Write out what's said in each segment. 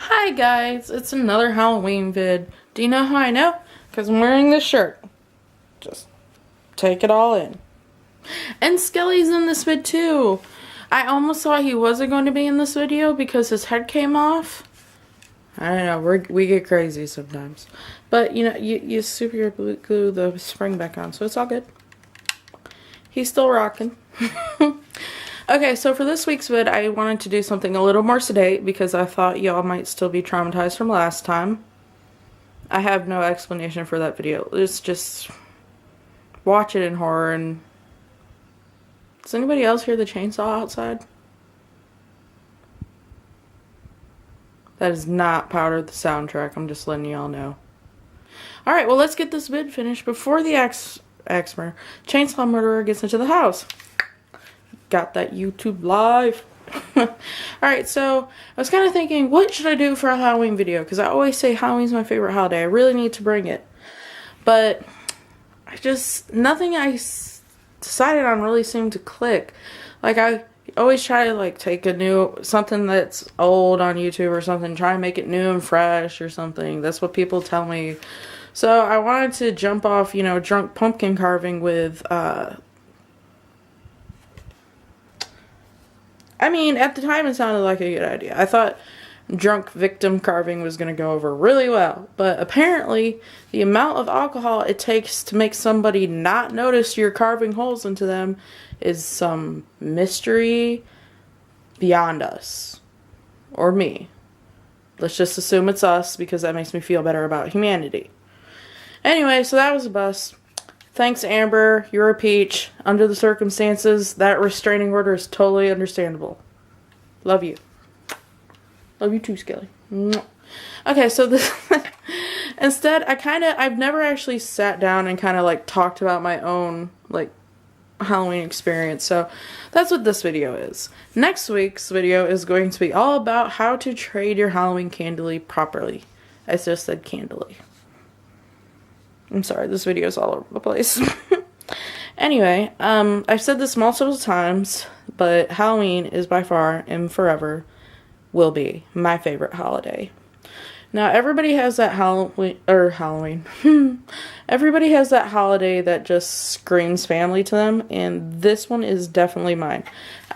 Hi guys, it's another Halloween vid. Do you know how I know? Because I'm wearing this shirt. Just take it all in. And Skelly's in this vid too. I almost thought he wasn't going to be in this video because his head came off. I don't know, we get crazy sometimes. But you know, you super glue the spring back on, so it's all good. He's still rocking. Okay, so for this week's vid, I wanted to do something a little more sedate because I thought y'all might still be traumatized from last time. I have no explanation for that video. It's just watch it in horror. And does anybody else hear the chainsaw outside? That is not part of the soundtrack. I'm just letting y'all know. Alright, well, let's get this vid finished before the chainsaw murderer gets into the house. Got that YouTube live. Alright, so I was kind of thinking, what should I do for a Halloween video? Because I always say Halloween's my favorite holiday. I really need to bring it. But nothing I decided on really seemed to click. Like, I always try to take something that's old on YouTube or something, try and make it new and fresh or something. That's what people tell me. So I wanted to jump off, drunk pumpkin carving with, at the time it sounded like a good idea. I thought drunk victim carving was going to go over really well. But apparently, the amount of alcohol it takes to make somebody not notice you're carving holes into them is some mystery beyond us. Or me. Let's just assume it's us because that makes me feel better about humanity. Anyway, so that was a bust. Thanks, Amber. You're a peach. Under the circumstances, that restraining order is totally understandable. Love you. Love you too, Skelly. Okay, so this... Instead, I've never actually sat down and talked about my own, Halloween experience. So, that's what this video is. Next week's video is going to be all about how to trade your Halloween candy properly. I just said candily. I'm sorry, this video is all over the place. Anyway, I've said this multiple times, but Halloween is by far and forever will be my favorite holiday. Now, everybody has that Halloween. Everybody has that holiday that just screams family to them, and this one is definitely mine.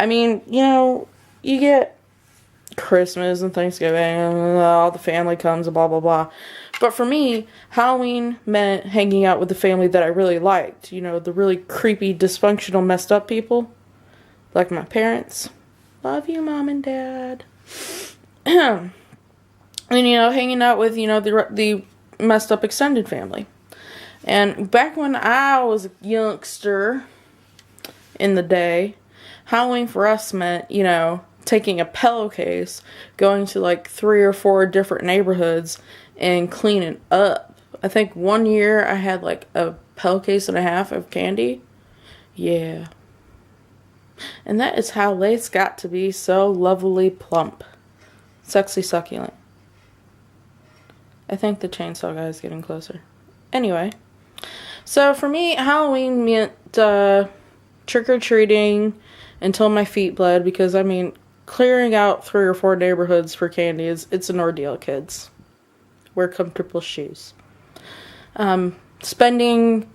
You get Christmas and Thanksgiving, and all the family comes and blah, blah, blah. But for me, Halloween meant hanging out with the family that I really liked. The really creepy, dysfunctional, messed up people. Like my parents. Love you, Mom and Dad. And, hanging out with, the messed up extended family. And back when I was a youngster in the day, Halloween for us meant, taking a pillowcase, going to 3 or 4 different neighborhoods, and cleaning up. I think one year I had a pillowcase and a half of candy. Yeah. And that is how Lace got to be so lovely plump. Sexy succulent. I think the chainsaw guy is getting closer. Anyway. So for me, Halloween meant trick-or-treating until my feet bled because, clearing out 3 or 4 neighborhoods for candy it's an ordeal, kids. Wear comfortable shoes. Spending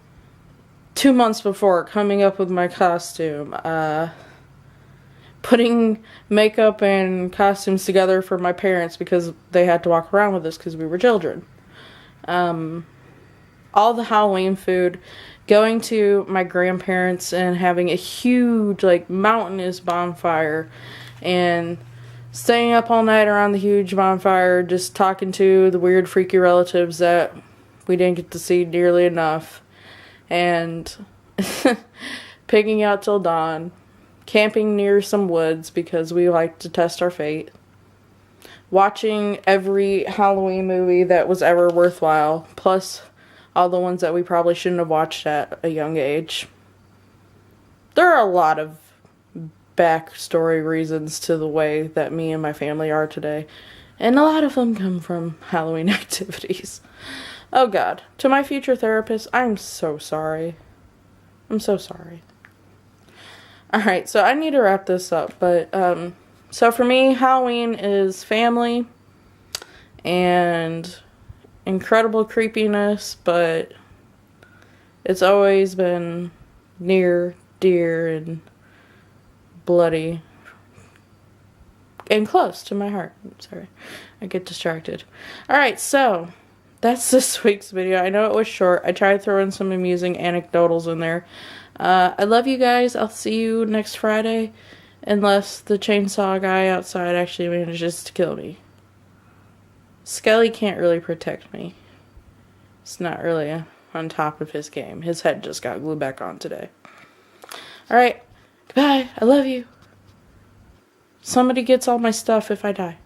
2 months before coming up with my costume. Putting makeup and costumes together for my parents because they had to walk around with us because we were children. All the Halloween food. Going to my grandparents and having a huge, mountainous bonfire. And staying up all night around the huge bonfire, just talking to the weird, freaky relatives that we didn't get to see nearly enough. And pigging out till dawn. Camping near some woods because we like to test our fate. Watching every Halloween movie that was ever worthwhile. Plus all the ones that we probably shouldn't have watched at a young age. There are a lot of backstory reasons to the way that me and my family are today. And a lot of them come from Halloween activities. Oh God. To my future therapist, I'm so sorry. I'm so sorry. Alright, so I need to wrap this up. But, so for me, Halloween is family. and incredible creepiness, but it's always been near, dear, and bloody, and close to my heart. Sorry, I get distracted. Alright, so that's this week's video. I know it was short. I tried throwing some amusing anecdotals in there. I love you guys. I'll see you next Friday, unless the chainsaw guy outside actually manages to kill me. Skelly can't really protect me. It's not really on top of his game. His head just got glued back on today. Alright, goodbye. I love you. Somebody gets all my stuff if I die.